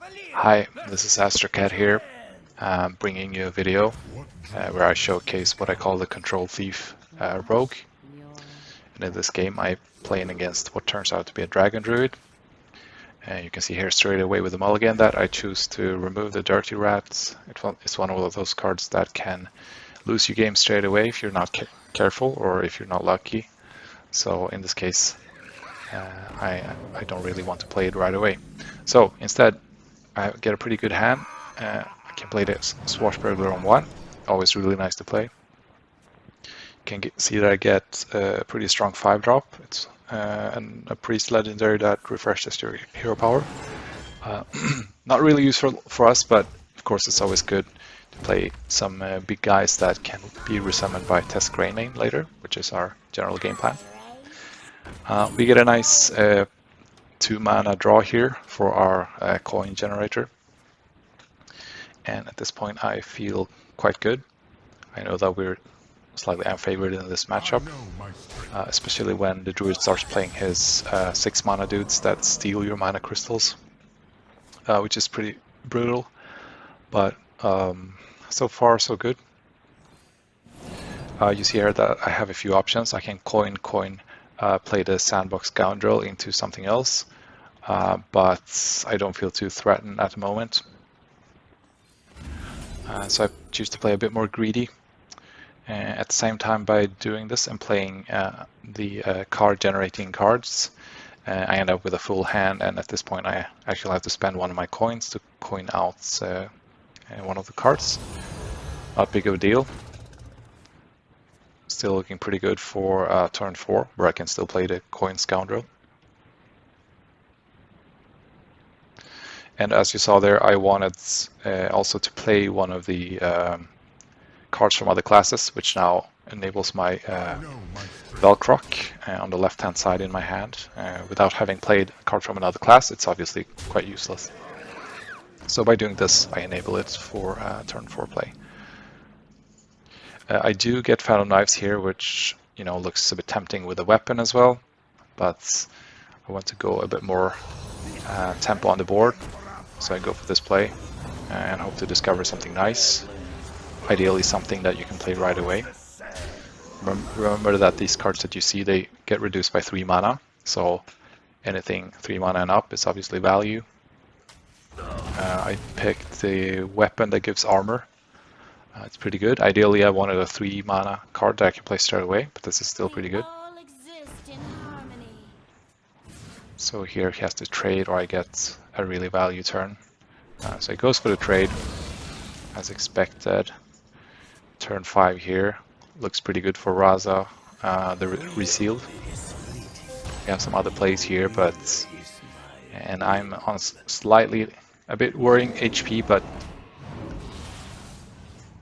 Hi, this is AstroCat here, bringing you a video where I showcase what I call the Control Thief rogue. And in this game I playing against what turns out to be a Dragon Druid. And you can see here straight away with the mulligan that I choose to remove the Dirty Rats. It's one of those cards that can lose you game straight away if you're not careful or if you're not lucky. So in this case I don't really want to play it right away. So instead I get a pretty good hand. I can play the Swashbuckler on 1, always really nice to play. You can see that I get a pretty strong 5-drop. It's a priest legendary that refreshes your hero power. Not really useful for us, but of course it's always good to play some big guys that can be resummoned by Test Greymane later, which is our general game plan. We get a nice 2-mana draw here for our coin generator. And at this point I feel quite good. I know that we're slightly unfavored in this matchup, especially when the Druid starts playing his 6-mana dudes that steal your mana crystals, which is pretty brutal, but so far so good. You see here that I have a few options. I can play the Sandbox Scoundrel into something else, but I don't feel too threatened at the moment. So I choose to play a bit more greedy. At the same time, by doing this and playing the card generating cards, I end up with a full hand, and at this point I actually have to spend one of my coins to coin out one of the cards. Not big of a deal. Still looking pretty good for turn 4, where I can still play the coin Scoundrel. And as you saw there, I wanted also to play one of the cards from other classes, which now enables my Velcroc on the left-hand side in my hand. Without having played a card from another class, it's obviously quite useless. So by doing this, I enable it for turn 4 play. I do get Phantom Knives here, which looks a bit tempting with a weapon as well, but I want to go a bit more tempo on the board. So I go for this play and hope to discover something nice. Ideally something that you can play right away. Remember that these cards that you see, they get reduced by 3 mana. So anything 3 mana and up is obviously value. I picked the weapon that gives armor. It's pretty good. Ideally I wanted a 3 mana card that I can play straight away, but this is still pretty good. So here he has to trade or I get a really value turn. So he goes for the trade as expected. Turn 5 here. Looks pretty good for Raza, the Resealed. We have some other plays here, and I'm on slightly a bit worrying HP, but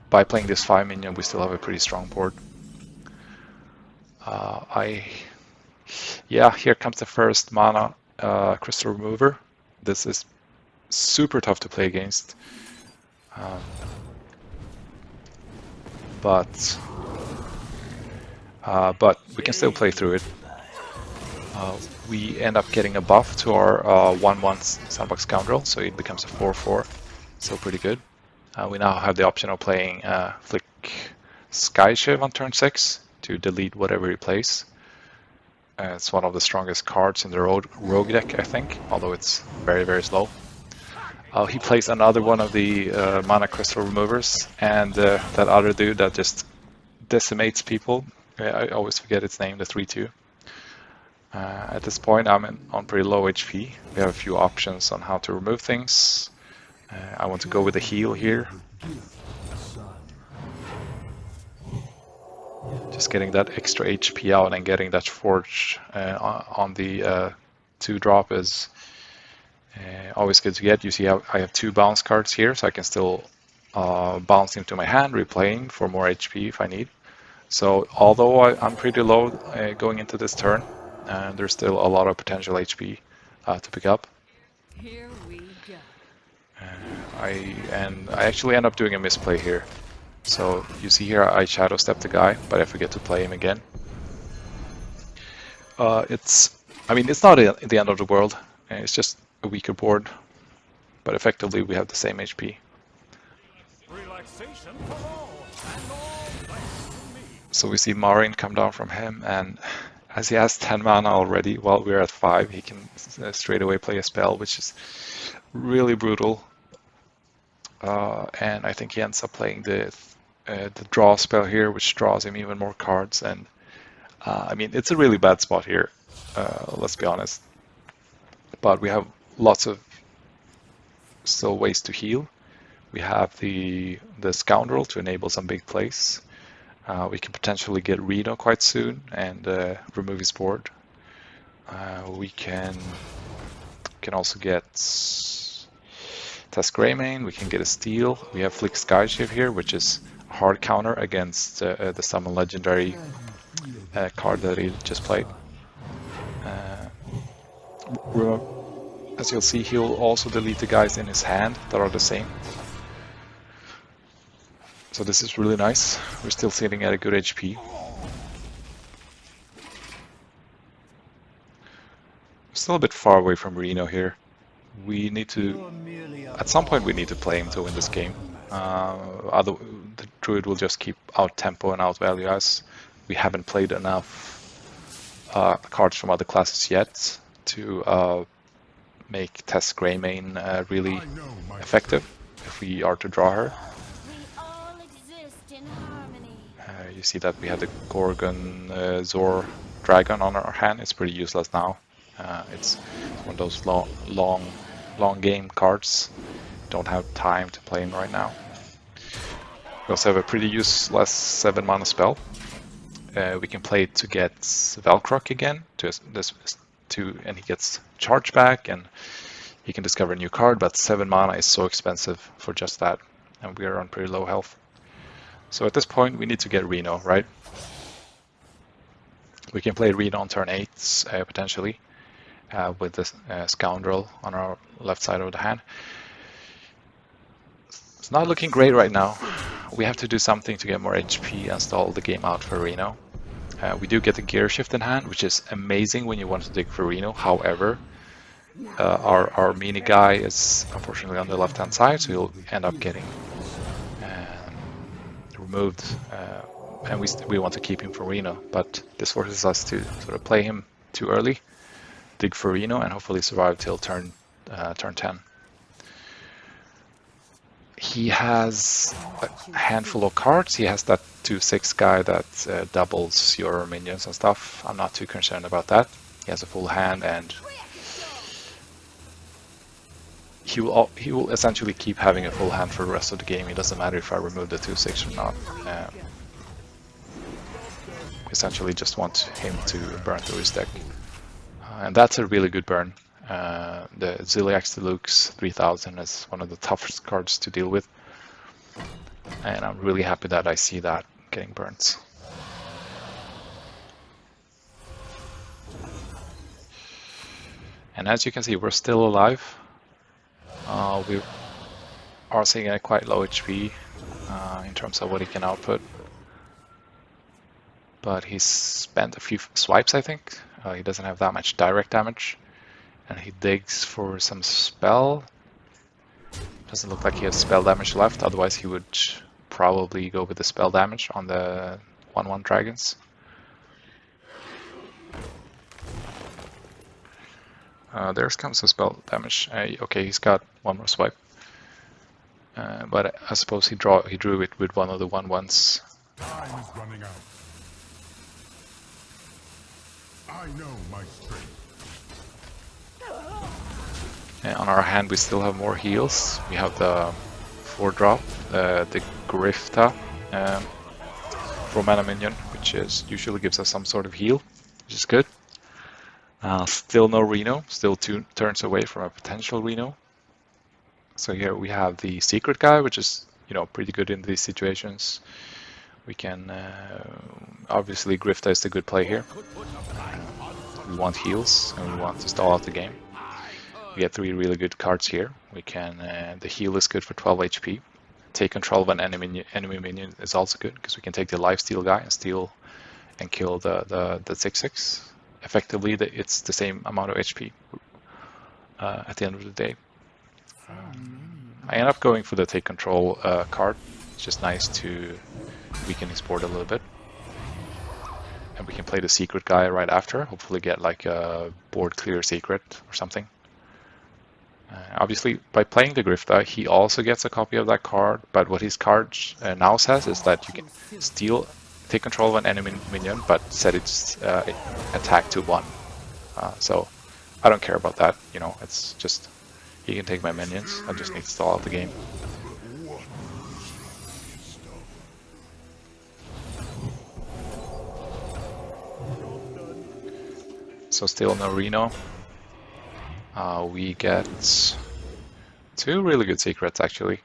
by playing this 5 minion we still have a pretty strong board. Yeah, here comes the first mana Crystal Remover. This is super tough to play against. But we can still play through it. We end up getting a buff to our 1/1 Sandbox Scoundrel, so it becomes a 4/4. Still pretty good. We now have the option of playing Flick Skyshiv on turn 6 to delete whatever he plays. It's one of the strongest cards in the rogue deck, I think, although it's very, very slow. He plays another one of the mana crystal removers, and that other dude that just decimates people. I always forget its name, the 3/2. At this point I'm on pretty low HP. We have a few options on how to remove things. I want to go with the heal here. Just getting that extra HP out and getting that forge on the 2-drop is always good to get. You see I have 2 bounce cards here, so I can still bounce into my hand, replaying for more HP if I need. So although I'm pretty low going into this turn, there's still a lot of potential HP to pick up. Here we go. I actually end up doing a misplay here. So you see here I shadow step the guy, but I forget to play him again. It's not the end of the world. It's just a weaker board, but effectively we have the same HP. Relaxation for all, and all thanks to me. So we see Marin come down from him, and as he has 10 mana already, while we're at 5, he can straight away play a spell, which is really brutal. And I think he ends up playing the draw spell here, which draws him even more cards. And I mean, it's a really bad spot here, let's be honest. But we have lots of still ways to heal. We have the Scoundrel to enable some big plays. We can potentially get Reno quite soon and remove his board. We can also get Test Greymane. We can get a steal. We have Flick Skyshift here, which is a hard counter against the Summon Legendary card that he just played. As you'll see, he'll also delete the guys in his hand that are the same. So this is really nice. We're still sitting at a good HP. Still a bit far away from Reno here. We need to, at some point we need to play him to win this game. The Druid will just keep out tempo and out value us. We haven't played enough cards from other classes yet to make Tess Greymane really effective if we are to draw her. You see that we have the Gorgon Zor Dragon on our hand. It's pretty useless now. It's one of those long game cards. Don't have time to play him right now. We also have a pretty useless 7 mana spell. We can play it to get Velcroc again, and he gets charge back, and he can discover a new card, but 7 mana is so expensive for just that, and we are on pretty low health. So at this point we need to get Reno, right? We can play Reno on turn 8, potentially, with the Scoundrel on our left side of the hand. It's not looking great right now. We have to do something to get more HP and stall the game out for Reno. We do get the Gear Shift in hand, which is amazing when you want to dig for Reno. However, our mini guy is unfortunately on the left hand side, so he'll end up getting removed, and we want to keep him for Reno, but this forces us to sort of play him too early, dig for Reno, and hopefully survive till turn 10. He has a handful of cards. He has that 2/6 guy that doubles your minions and stuff. I'm not too concerned about that. He has a full hand, and he will essentially keep having a full hand for the rest of the game. It doesn't matter if I remove the 2/6 or not. Essentially just want him to burn through his deck. And that's a really good burn. The Ziliax Deluxe 3000 is one of the toughest cards to deal with. And I'm really happy that I see that getting burnt. And as you can see, we're still alive. We are seeing a quite low HP in terms of what he can output. But he's spent a few swipes, I think. He doesn't have that much direct damage. And he digs for some spell. Doesn't look like he has spell damage left, otherwise he would probably go with the spell damage on the 1/1 dragons. There comes the spell damage. Okay, he's got one more swipe. But I suppose he drew it with one of the 1/1s. Time is running out. I know my strength. On our hand we still have more heals. We have the 4-drop, the Grifta for mana minion, which usually gives us some sort of heal, which is good. Still no Reno, still 2 turns away from a potential Reno. So here we have the secret guy, which is pretty good in these situations. We can obviously Grifta is the good play here. We want heals and we want to stall out the game. We get 3 really good cards here. We can the heal is good for 12 HP. Take control of an enemy minion is also good because we can take the lifesteal guy and steal and kill the 6/6. Effectively, it's the same amount of HP at the end of the day. I end up going for the take control card. It's just nice to weaken his board a little bit. And we can play the secret guy right after, hopefully get like a board clear secret or something. Obviously, by playing the Grifta, he also gets a copy of that card, but what his card now says is that you can take control of an enemy minion, but set its attack to 1. So I don't care about that, you know, it's just, he can take my minions, I just need to stall out the game. So still no Reno. We get 2 really good secrets actually.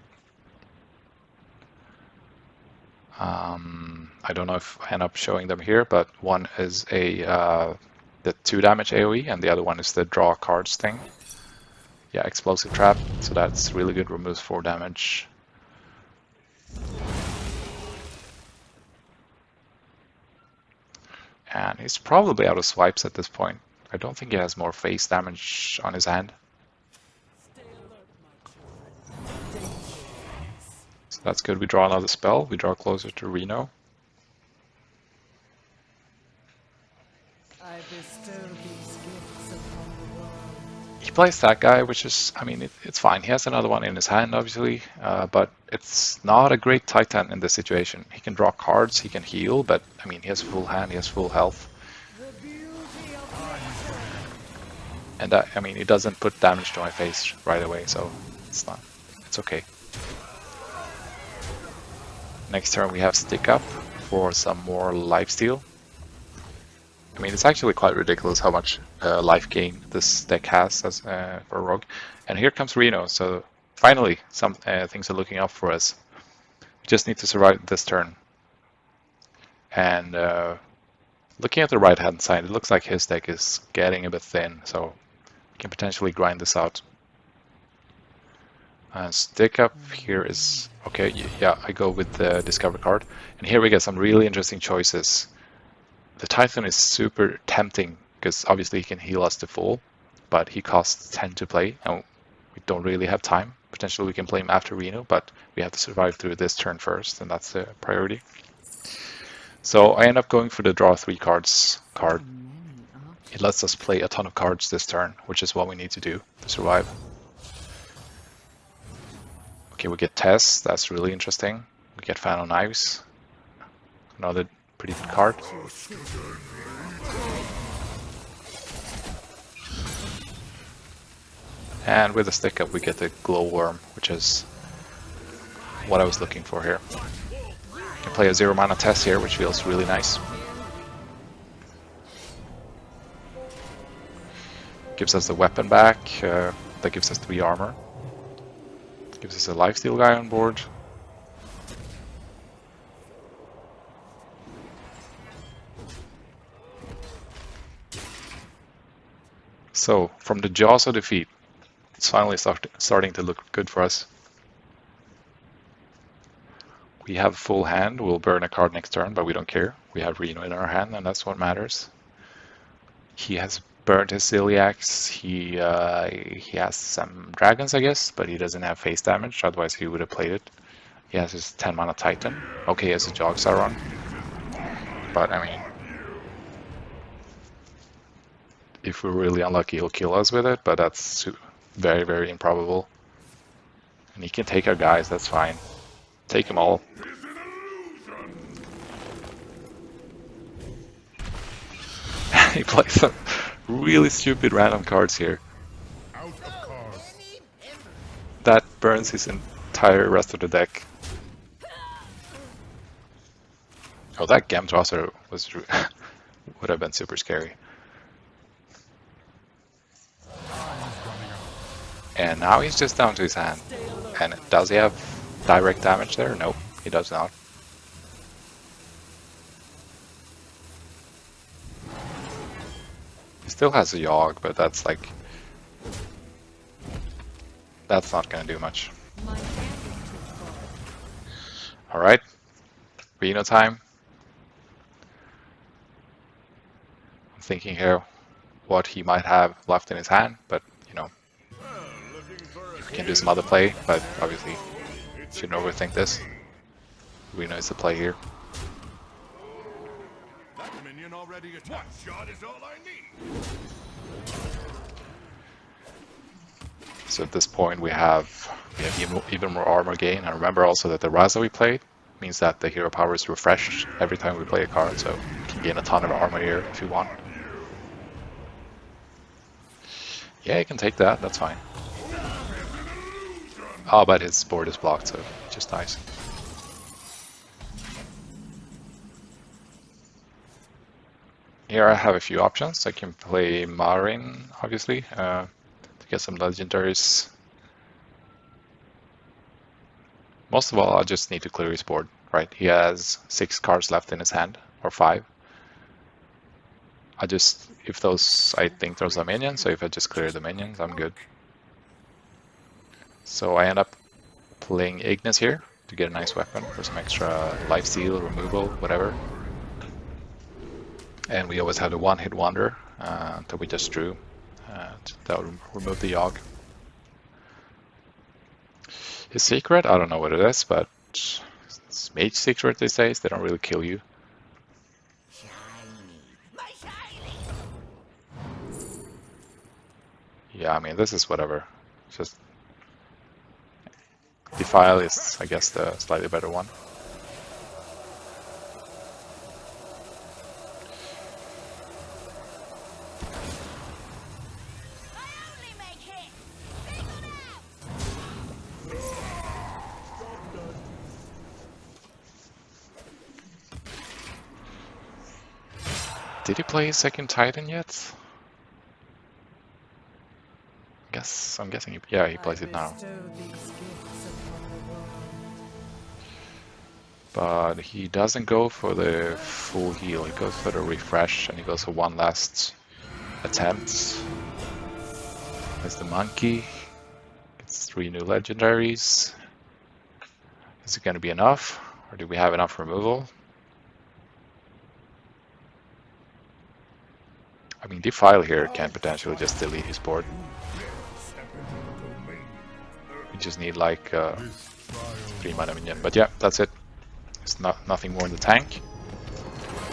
I don't know if I end up showing them here, but one is the 2 damage AoE and the other one is the draw cards thing. Yeah, explosive trap, so that's really good, removes 4 damage. And he's probably out of swipes at this point. I don't think he has more face damage on his hand. So that's good. We draw another spell. We draw closer to Reno. He plays that guy, which is, I mean, it's fine. He has another one in his hand, obviously, but it's not a great Titan in this situation. He can draw cards, he can heal, but, I mean, he has full hand, he has full health. And, I mean, it doesn't put damage to my face right away, so it's okay. Next turn we have Stick Up for some more lifesteal. I mean, it's actually quite ridiculous how much life gain this deck has as for Rogue. And here comes Reno, so finally some things are looking up for us. We just need to survive this turn. And looking at the right hand side, it looks like his deck is getting a bit thin, so we can potentially grind this out. Stick Up here is, okay, yeah, I go with the Discover card. And here we get some really interesting choices. The Titan is super tempting because obviously he can heal us to full, but he costs 10 to play and we don't really have time. Potentially we can play him after Reno, but we have to survive through this turn first, and that's the priority. So I end up going for the draw 3 cards card. It lets us play a ton of cards this turn, which is what we need to do to survive. Okay, we get Tess, that's really interesting. We get Fan of Knives, another pretty good card. And with the Stick Up we get the Glowworm, which is what I was looking for here. We can play a 0 mana Tess here, which feels really nice. Gives us the weapon back, that gives us 3 armor. Gives us a lifesteal guy on board. So, from the jaws of defeat, it's finally starting to look good for us. We have full hand, we'll burn a card next turn, but we don't care. We have Reno in our hand, and that's what matters. He has burned his Celiacs, he has some dragons, I guess, but he doesn't have face damage, otherwise he would have played it. He has his 10 mana Titan. Okay, he has a Jog Sauron, but I mean, if we're really unlucky, he'll kill us with it, but that's very, very improbable. And he can take our guys, that's fine. Take them all. He plays some really stupid random cards here. That burns his entire rest of the deck. Oh, that Gem Tosser was would have been super scary. And now he's just down to his hand. And does he have direct damage there? No, he does not. He still has a Yogg, but that's like... that's not gonna do much. Alright. Reno time. I'm thinking here what he might have left in his hand, but you know, We can do some other play, but obviously shouldn't overthink this. We know it's the play here. That minion already attacked. One shot is all I need. So at this point we have even more armor gain. And remember also that the Raza we played means that the hero power is refreshed every time we play a card, so you can gain a ton of armor here if you want. Yeah, you can take that, that's fine. Oh, but his board is blocked, so it just dies. Here I have a few options. I can play Marin, obviously, to get some legendaries. Most of all, I just need to clear his board, right? He has 6 cards left in his hand, or 5. If those, I think those are minions, so if I just clear the minions, I'm good. So I end up playing Ignis here to get a nice weapon for some extra lifesteal, removal, whatever. And we always have the one-hit wonder that we just drew. That will remove the Yogg. His secret, I don't know what it is, but it's mage secret these days. They don't really kill you. Yeah, I mean, this is whatever. Just Defile is, I guess, the slightly better one. Did he play his second Titan yet? I'm guessing yeah, he plays it now. But he doesn't go for the full heal, he goes for the refresh and he goes for one last attempt. There's the monkey. Gets 3 new legendaries. Is it going to be enough? Or do we have enough removal? I mean, Defile here can potentially just delete his board. We just need like 3 mana minion. But yeah, that's it. It's nothing more in the tank.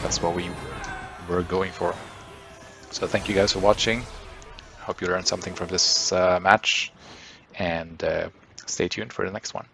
That's what we were going for. So thank you guys for watching. Hope you learned something from this match. And stay tuned for the next one.